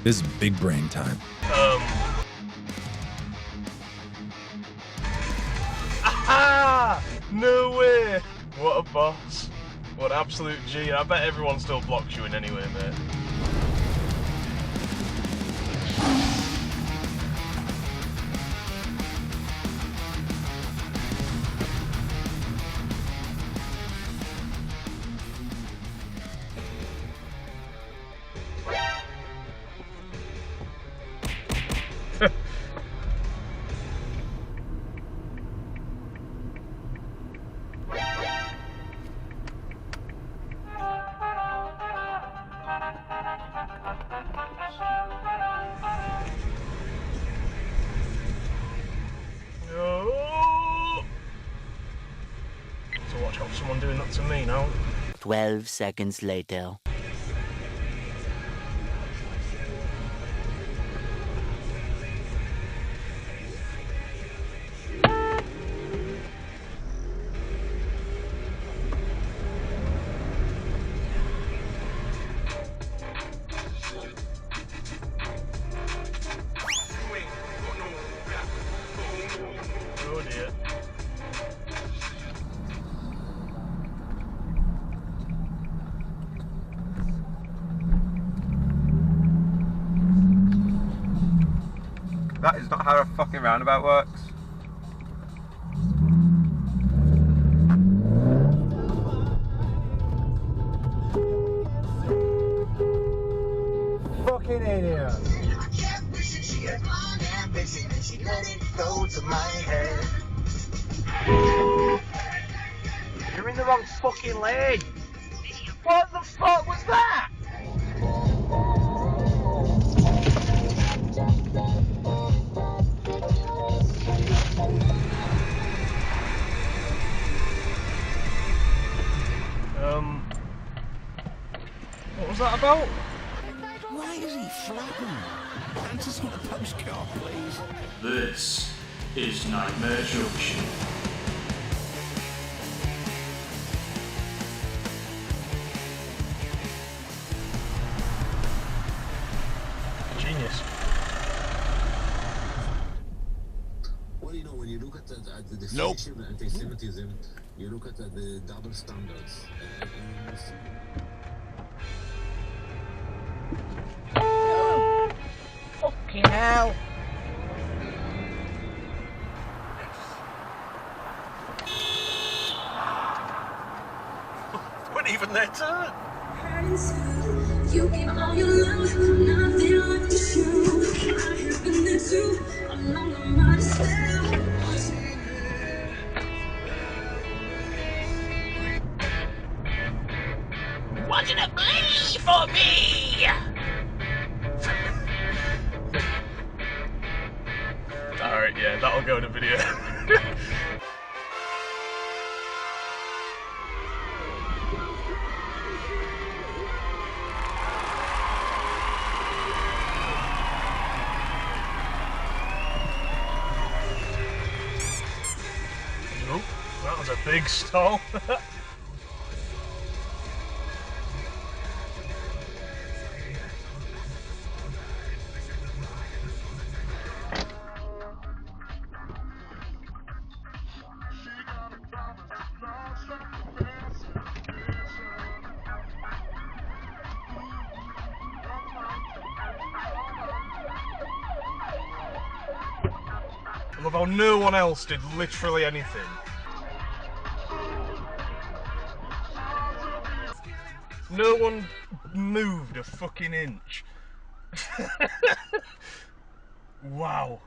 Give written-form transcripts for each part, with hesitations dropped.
This is big brain time. Aha! No way! What a boss. What an absolute G. I bet everyone still blocks you in anyway, mate. So watch out for someone doing that to me now. 12 seconds later. Oh dear. That is not how a fucking roundabout works. Fucking idiot. She let it go to my head. You're in the wrong fucking lane. What the fuck was that? What was that about? Why is he flapping? Answer some postcard, please. This is Nightmare Junction. Genius. Well, you know, when you look at the definition of anti-Semitism, you look at the double standards. Fucking hell. Wasn't even their turn. You give all your love, nothing left to show. I have been there too, I'm no longer myself. Watching it bleed for me. Alright, yeah, that'll go in a video. Oh, that was a big stall. I love how no one else did literally anything. No one moved a fucking inch. Wow.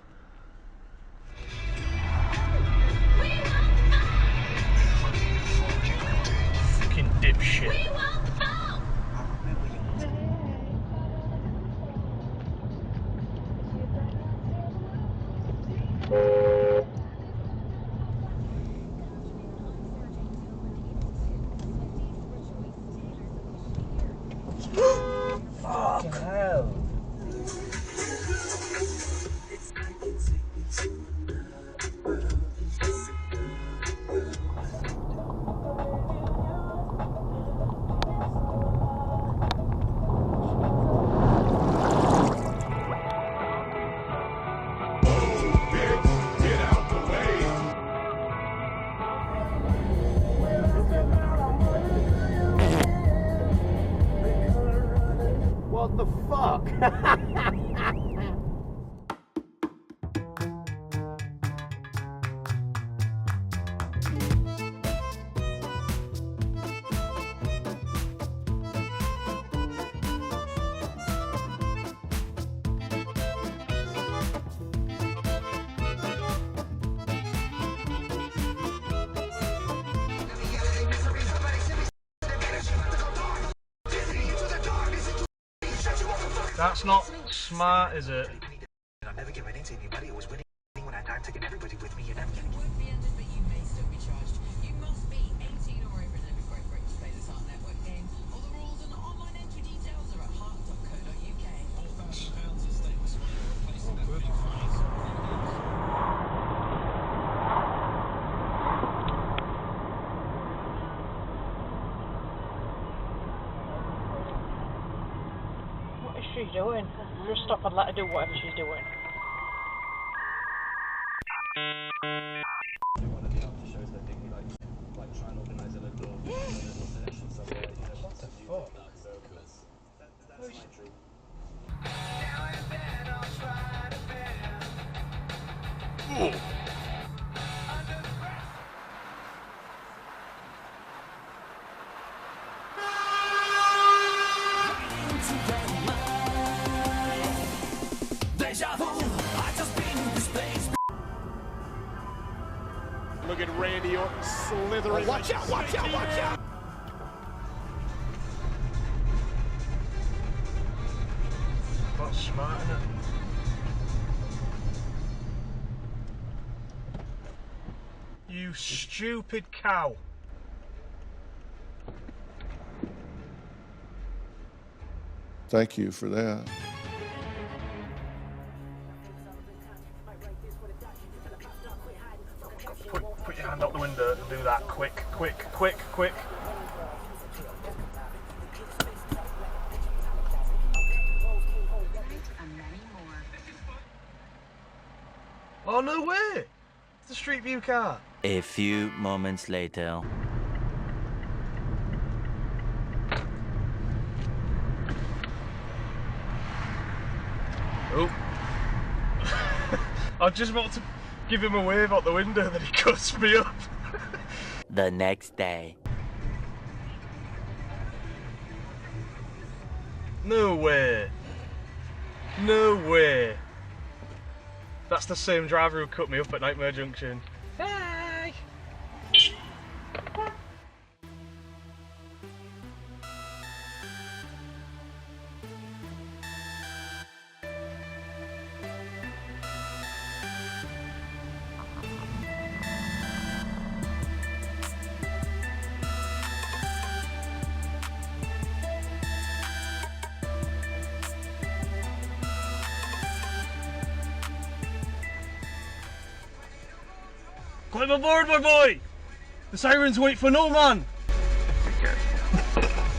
Fucking dipshit. Fucking hell. What the fuck? That's not smart, is it? I'm never giving in to anybody. I was winning when I died, taking everybody with me. You never You would be ended, but you may still be charged. You must be 18 or over and over to play this Heart Network game. All the rules and online entry details are at heart.co.uk. £4,000 of stakes when you're replacing that big prize. What is she doing? Just stop and let her do whatever she's doing. One of the after shows, they think we like try and organise a little selection somewhere. What the fuck? So that's my dream. Look at Randy Orton slithering. Oh, watch out, watch out, watch out! Not smart, is it? You stupid cow. Thank you for that. Put your hand out the window and do that quick, quick, quick, quick. Oh, no way! It's the Street View car. A few moments later. Oh. I was just about to give him a wave out the window, then he cuts me up. The next day. No way. No way. That's the same driver who cut me up at Nightmare Junction. Hey! Climb aboard, my boy! The sirens wait for no man!